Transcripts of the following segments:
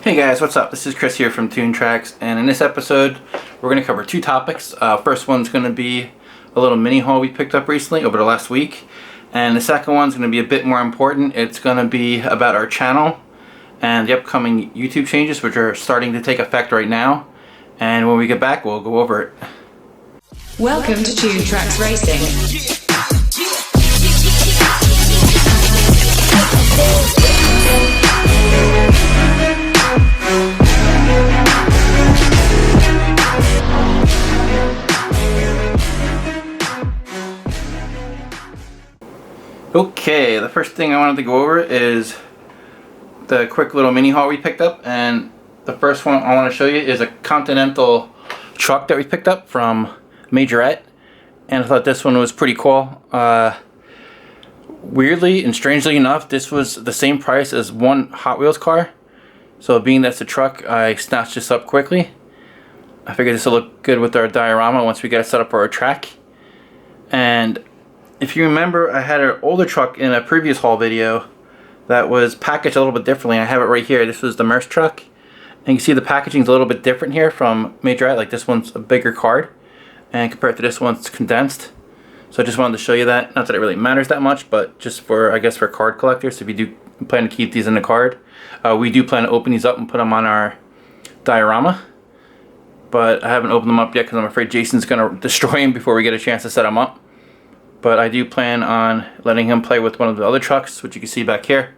Hey guys, what's up? This is Chris here from Tune Tracks, and in this episode we're going to cover two topics. First one's going to be a little mini haul we picked up recently over the last week, and the second one's going to be a bit more important. It's going to be about our channel and the upcoming YouTube changes, which are starting to take effect right now, and when we get back we'll go over it. Welcome to Tune Tracks Racing. Okay, the first thing I wanted to go over is the quick little mini haul we picked up, and the first one I want to show you is a Continental Truck that we picked up from Majorette, and I thought this one was pretty cool. Weirdly and strangely enough, this was the same price as one Hot Wheels car, so being that's a truck, I snatched this up quickly. I figured this would look good with our diorama once we get it set up for our track. And if you remember, I had an older truck in a previous haul video that was packaged a little bit differently. I have it right here. This was the Merce truck, and you can see the packaging is a little bit different here from Majorette. Like, this one's a bigger card, and compared to this one, it's condensed. So I just wanted to show you that. Not that it really matters that much, but just for, I guess, for card collectors, if you do plan to keep these in the card. We do plan to open these up and put them on our diorama, but I haven't opened them up yet because I'm afraid Jason's going to destroy them before we get a chance to set them up. But I do plan on letting him play with one of the other trucks, which you can see back here.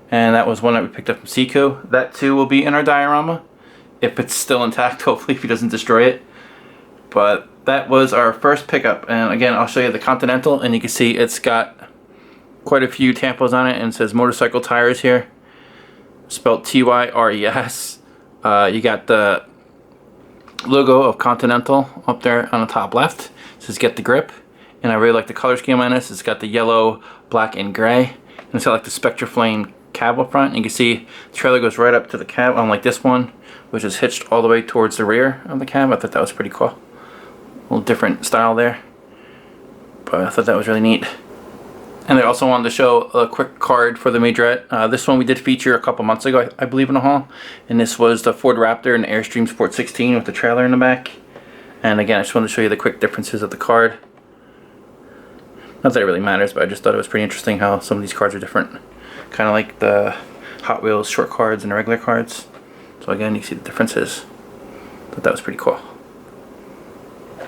And that was one that we picked up from Seco. That too will be in our diorama, if it's still intact, hopefully, if he doesn't destroy it. But that was our first pickup. And again, I'll show you the Continental, and you can see it's got quite a few tampos on it, and it says motorcycle tires here, spelled T-Y-R-E-S. You got the logo of Continental up there on the top left. It says get the grip. And I really like the color scheme on this. It's got the yellow, black, and gray. And it's got like the Spectra Flame cab up front. And you can see the trailer goes right up to the cab, unlike this one, which is hitched all the way towards the rear of the cab. I thought that was pretty cool. A little different style there, but I thought that was really neat. And I also wanted to show a quick card for the Majorette. This one we did feature a couple months ago, I believe, in a haul. And this was the Ford Raptor and the Airstream Sport 16 with the trailer in the back. And again, I just wanted to show you the quick differences of the card. Not that it really matters, but I just thought it was pretty interesting how some of these cards are different. Kind of like the Hot Wheels short cards and the regular cards. So again, you can see the differences. But that was pretty cool.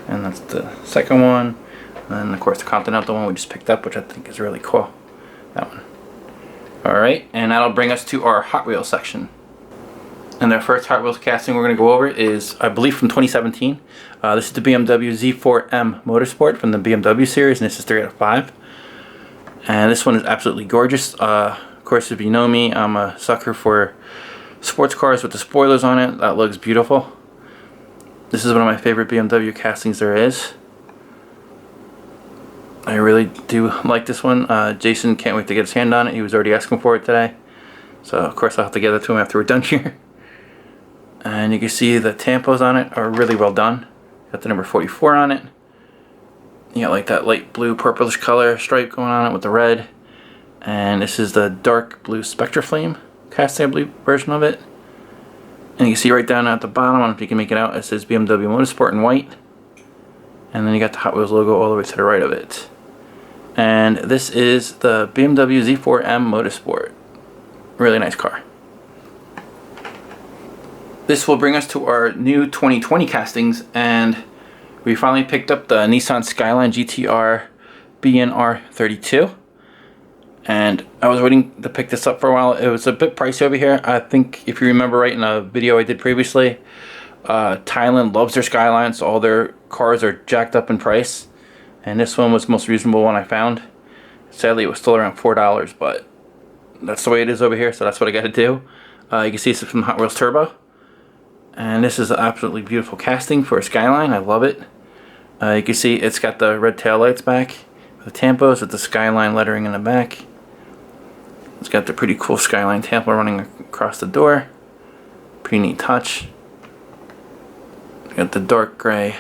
And that's the second one. And of course the Continental one we just picked up, which I think is really cool. That one. Alright, and that'll bring us to our Hot Wheels section. And our first Hot Wheels casting we're going to go over is, I believe, from 2017. This is the Bmw Z4 M Motorsport from the BMW series, and this is 3 out of 5. And this one is absolutely gorgeous. Of course, if you know me, I'm a sucker for sports cars with the spoilers on it. That looks beautiful. This is one of my favorite BMW castings there is. I really do like this one. Jason can't wait to get his hand on it. He was already asking for it today. So, of course, I'll have to get it to him after we're done here. And you can see the tampos on it are really well done. Got the number 44 on it. You got like that light blue purplish color stripe going on it with the red. And this is the dark blue Spectra Flame casting, I believe, version of it. And you can see right down at the bottom, I don't know if you can make it out, it says BMW Motorsport in white. And then you got the Hot Wheels logo all the way to the right of it. And this is the BMW Z4 M Motorsport. Really nice car. This will bring us to our new 2020 castings, and we finally picked up the Nissan Skyline GTR BNR32. And I was waiting to pick this up for a while. It was a bit pricey over here. I think if you remember right in a video I did previously, Thailand loves their Skylines, so all their cars are jacked up in price. And this one was the most reasonable one I found. Sadly, it was still around $4, but that's the way it is over here, so that's what I got to do. You can see this is from Hot Wheels Turbo. And this is an absolutely beautiful casting for a Skyline. I love it. You can see it's got the red taillights back, the tampos with the Skyline lettering in the back. It's got the pretty cool Skyline tampo running across the door. Pretty neat touch. Got the dark gray,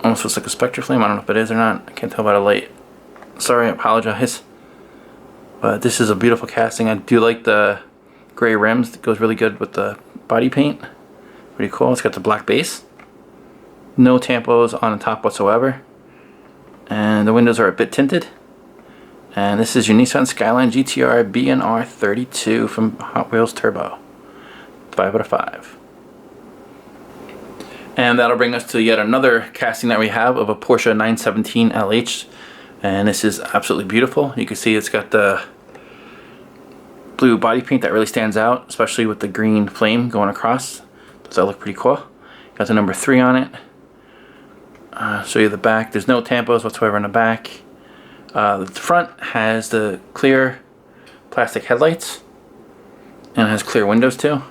almost looks like a Spectra Flame. I don't know if it is or not. I can't tell by the light. Sorry, I apologize. But this is a beautiful casting. I do like the gray rims that goes really good with the body paint. Pretty cool. It's got the black base. No tampos on the top whatsoever. And the windows are a bit tinted. And this is your Nissan Skyline GTR BNR 32 from Hot Wheels Turbo. 5 out of 5. And that'll bring us to yet another casting that we have of a Porsche 917 LH. And this is absolutely beautiful. You can see it's got the blue body paint that really stands out, especially with the green flame going across. Does that look pretty cool? Got the number 3 on it. Show you the back. There's no tampos whatsoever in the back. The front has the clear plastic headlights and it has clear windows too.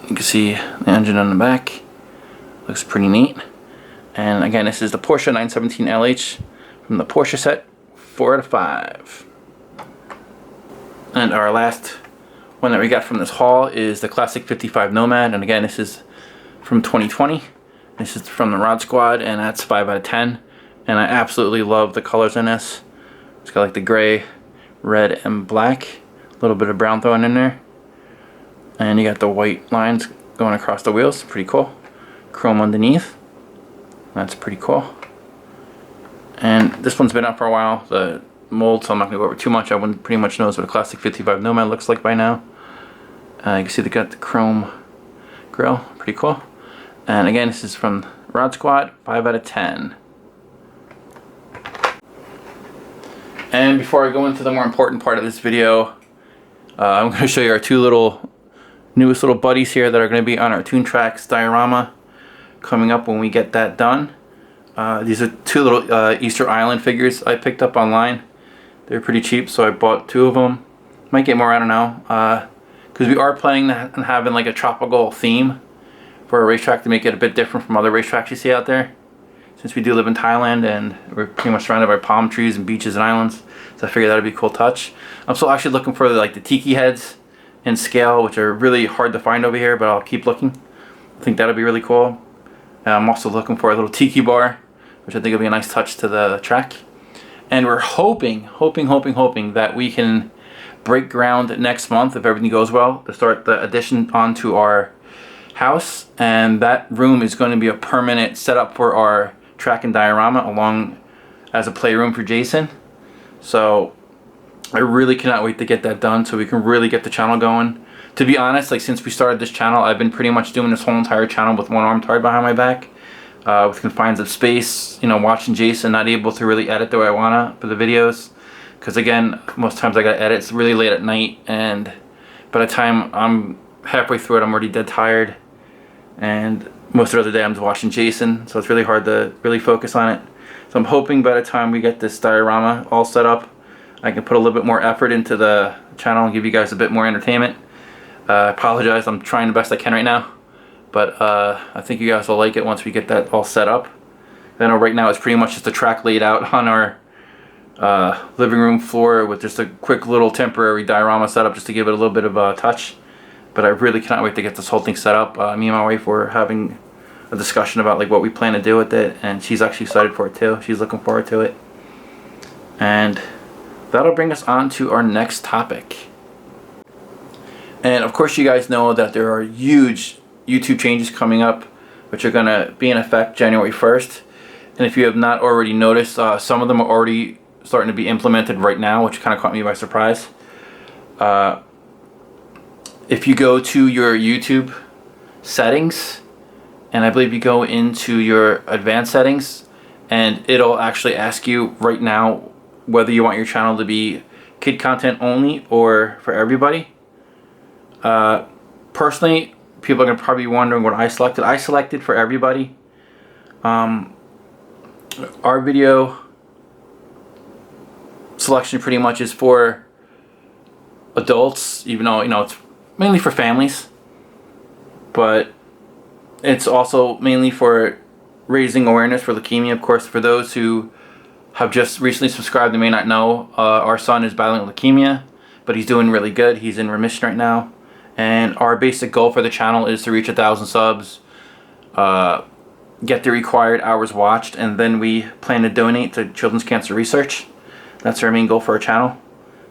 You can see the engine on the back. Looks pretty neat. And again, this is the Porsche 917 LH from the Porsche set. 4 out of 5. And our last one that we got from this haul is the Classic 55 Nomad. And again, this is from 2020. This is from the Rod Squad, and that's 5 out of 10. And I absolutely love the colors in this. It's got like the gray, red, and black. A little bit of brown thrown in there. And you got the white lines going across the wheels. Pretty cool. Chrome underneath. That's pretty cool. And this one's been out for a while. The mold, so I'm not going to go over too much. Everyone pretty much knows what a Classic 55 Nomad looks like by now. You can see they got the chrome grille. Pretty cool. And again, this is from Rod Squad. 5 out of 10. And before I go into the more important part of this video, I'm going to show you our newest little buddies here that are going to be on our Toon Tracks diorama coming up when we get that done. These are 2 little Easter Island figures I picked up online. They're pretty cheap, so I bought 2 of them. Might get more, I don't know. Because we are planning on having like a tropical theme for a racetrack to make it a bit different from other racetracks you see out there. Since we do live in Thailand and we're pretty much surrounded by palm trees and beaches and islands, so I figured that would be a cool touch. I'm still actually looking for like the tiki heads in scale, which are really hard to find over here, but I'll keep looking. I think that'll be really cool. I'm also looking for a little tiki bar, which I think will be a nice touch to the track. And we're hoping that we can break ground next month, if everything goes well, to start the addition onto our house. And that room is going to be a permanent setup for our track and diorama, along as a playroom for Jason. So I really cannot wait to get that done so we can really get the channel going. To be honest, like since we started this channel, I've been pretty much doing this whole entire channel with one arm tied behind my back, with confines of space, you know, watching Jason, not able to really edit the way I wanna for the videos, because again, most times I gotta edit, it's really late at night, and by the time I'm halfway through it, I'm already dead tired, and most of the other day I'm just watching Jason, so it's really hard to really focus on it. So I'm hoping by the time we get this diorama all set up, I can put a little bit more effort into the channel and give you guys a bit more entertainment. I apologize, I'm trying the best I can right now, but I think you guys will like it once we get that all set up. I know right now it's pretty much just a track laid out on our living room floor with just a quick little temporary diorama setup just to give it a little bit of a touch. But I really cannot wait to get this whole thing set up. Me and my wife were having a discussion about like what we plan to do with it, and she's actually excited for it too. She's looking forward to it. And that'll bring us on to our next topic. And of course you guys know that there are huge YouTube changes coming up, which are going to be in effect January 1st. And if you have not already noticed, some of them are already starting to be implemented right now, which kind of caught me by surprise. If you go to your YouTube settings, and I believe you go into your advanced settings, and it'll actually ask you right now whether you want your channel to be kid content only or for everybody. Personally, people are going to probably be wondering what I selected. I selected for everybody. Our video selection pretty much is for adults, even though, you know, it's mainly for families, but it's also mainly for raising awareness for leukemia. Of course, for those who have just recently subscribed, they may not know, our son is battling leukemia, but he's doing really good. He's in remission right now, and our basic goal for the channel is to reach 1,000 subs, get the required hours watched, and then we plan to donate to children's cancer research. That's our main goal for our channel.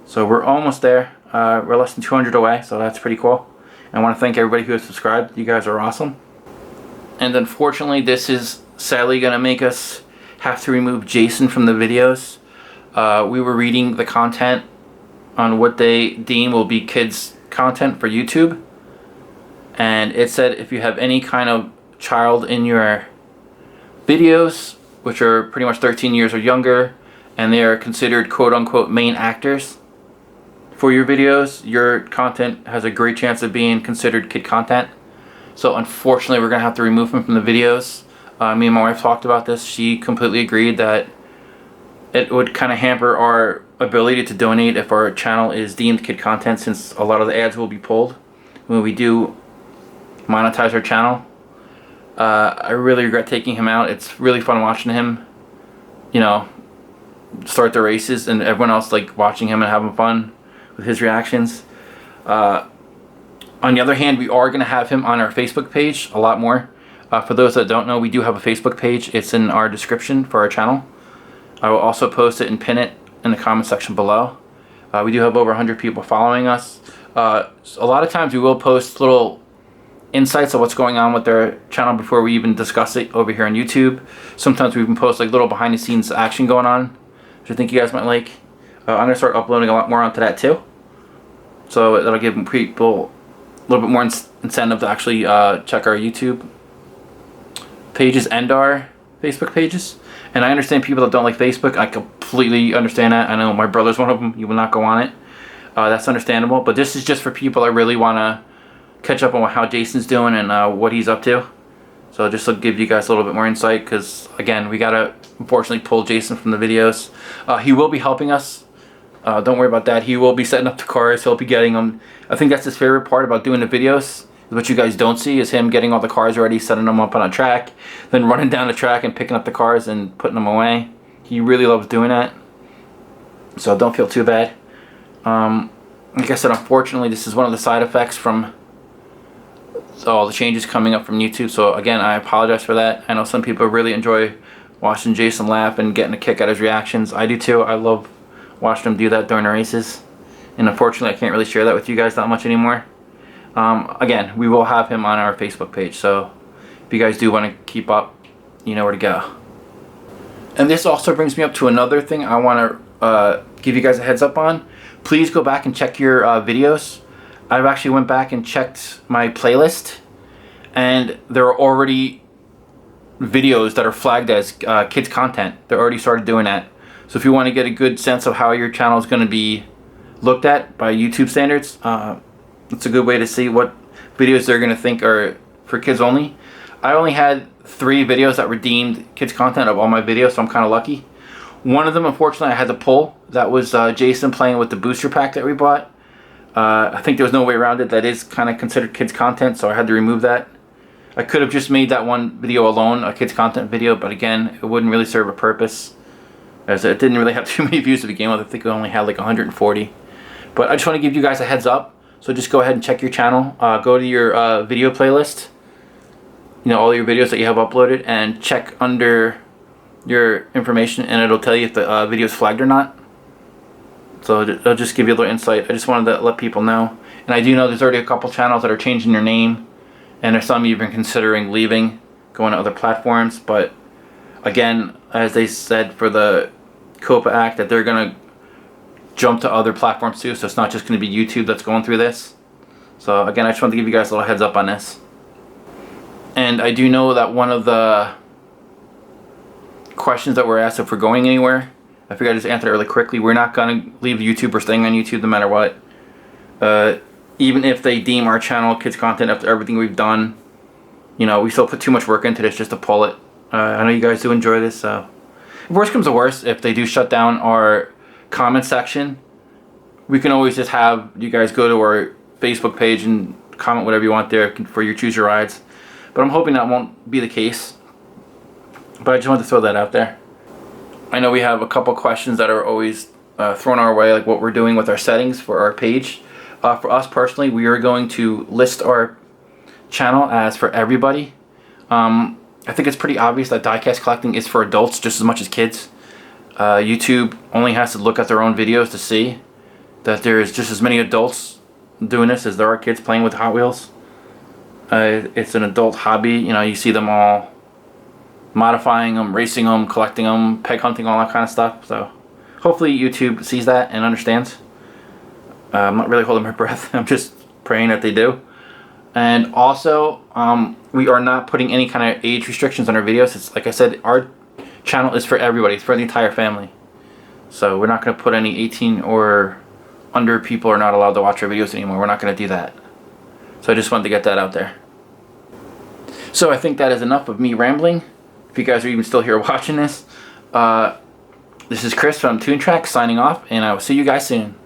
So we're almost there. We're less than 200 away, so that's pretty cool. I want to thank everybody who has subscribed. You guys are awesome. And unfortunately, this is sadly going to make us have to remove Jason from the videos. We were reading the content on what they deem will be kids content for YouTube, and it said if you have any kind of child in your videos, which are pretty much 13 years or younger, and they are considered quote-unquote main actors for your videos, your content has a great chance of being considered kid content. So unfortunately, we're going to have to remove him from the videos. Me and my wife talked about this. She completely agreed that it would kind of hamper our ability to donate if our channel is deemed kid content, since a lot of the ads will be pulled when we do monetize our channel. I really regret taking him out. It's really fun watching him, you know, start the races, and everyone else like watching him and having fun with his reactions. On the other hand, we are going to have him on our Facebook page a lot more. For those that don't know, we do have a Facebook page. It's in our description for our channel. I will also post it and pin it in the comment section below. We do have over 100 people following us. A lot of times we will post little insights of what's going on with their channel before we even discuss it over here on YouTube. Sometimes we even post like little behind the scenes action going on, which I think you guys might like. I'm going to start uploading a lot more onto that too. So that'll give people a little bit more incentive to actually check our YouTube pages and our Facebook pages. And I understand people that don't like Facebook. I completely understand that. I know my brother's one of them. You will not go on it. That's understandable. But this is just for people that really want to catch up on how Jason's doing and what he's up to. So just to give you guys a little bit more insight, because again, we gotta unfortunately pull Jason from the videos. He will be helping us. Don't worry about that. He will be setting up the cars. He'll be getting them. I think that's his favorite part about doing the videos. What you guys don't see is him getting all the cars ready, setting them up on a track, then running down the track and picking up the cars and putting them away. He really loves doing that. So don't feel too bad. Like I said, unfortunately, this is one of the side effects from all the changes coming up from YouTube. So again, I apologize for that. I know some people really enjoy watching Jason laugh and getting a kick out of his reactions. I do too. I love watching him do that during the races. And unfortunately, I can't really share that with you guys that much anymore. Again, we will have him on our Facebook page, so if you guys do want to keep up, you know where to go. And this also brings me up to another thing I want to give you guys a heads up on. Please go back and check your videos. I've actually went back and checked my playlist, and there are already videos that are flagged as kids content. They're already started doing that. So if you want to get a good sense of how your channel is going to be looked at by YouTube standards, it's a good way to see what videos they're going to think are for kids only. I only had 3 videos that were deemed kids content of all my videos, so I'm kind of lucky. One of them, unfortunately, I had to pull. That was Jason playing with the booster pack that we bought. I think there was no way around it. That is kind of considered kids content, so I had to remove that. I could have just made that one video alone a kids content video, but again, it wouldn't really serve a purpose, as it didn't really have too many views to begin with. I think it only had like 140. But I just want to give you guys a heads up. So just go ahead and check your channel. Go to your video playlist, you know, all your videos that you have uploaded, and check under your information, and it'll tell you if the video is flagged or not. So it'll just give you a little insight. I just wanted to let people know. And I do know there's already a couple channels that are changing their name, and there's some even considering leaving, going to other platforms. But again, as they said for the COPA Act, that they're going to jump to other platforms too, so it's not just going to be YouTube that's going through this. So again, I just wanted to give you guys a little heads up on this. And I do know that one of the questions that were asked if we're going anywhere, I figured I'd just answer it really quickly. We're not going to leave YouTube or staying on YouTube no matter what. Even if they deem our channel kids content after everything we've done, you know, we still put too much work into this just to pull it. I know you guys do enjoy this, so if worst comes to worst, if they do shut down our comment section, we can always just have you guys go to our Facebook page and comment whatever you want there for your Choose Your Rides. But I'm hoping that won't be the case. But I just wanted to throw that out there. I know we have a couple questions that are always thrown our way, like what we're doing with our settings for our page. For us personally, we are going to list our channel as for everybody. I think it's pretty obvious that diecast collecting is for adults just as much as kids. YouTube only has to look at their own videos to see that there's just as many adults doing this as there are kids playing with Hot Wheels. It's an adult hobby. You know, you see them all modifying them, racing them, collecting them, peg hunting, all that kind of stuff. So hopefully YouTube sees that and understands. I'm not really holding my breath. I'm just praying that they do. And also, we are not putting any kind of age restrictions on our videos. It's like I said, our channel is for everybody. It's for the entire family. So we're not going to put any 18 or under people are not allowed to watch our videos anymore. We're not going to do that. So I just wanted to get that out there. So I think that is enough of me rambling. If you guys are even still here watching this. This is Chris from Toon Track signing off, and I will see you guys soon.